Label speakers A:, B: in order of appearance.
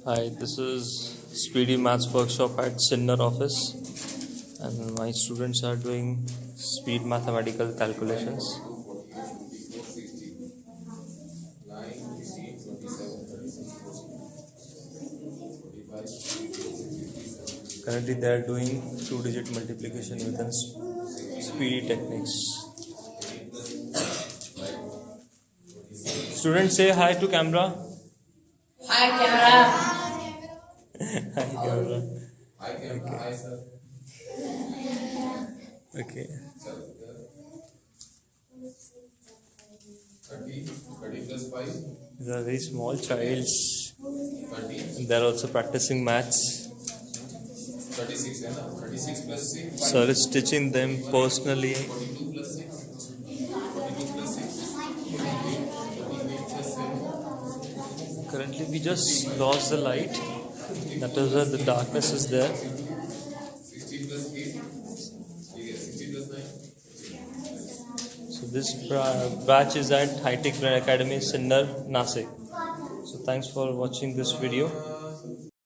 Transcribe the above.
A: Hi, this is Speedy Maths Workshop at Sinnar office, and my students are doing speed mathematical calculations. Currently, they are doing two-digit multiplication within speedy techniques. Students, say hi to camera.
B: Hi, camera.
A: Hi, camera.
C: Hi, camera. Hi, sir.
A: Okay.
C: 30 plus 5,
A: These are very small childs.
C: 30,
A: They are also practicing maths.
C: 36 है ना, 36 plus 6,
A: Sir is teaching them personally.
C: 42 plus 6, 42 plus 6, 48, 48 plus 7,
A: Currently, we just lost the light. That is why the darkness is there.
C: 60 plus 8, 60 plus 9.
A: So this batch is at High Tech Academy, Sinnar, Nasik. So thanks for watching this video.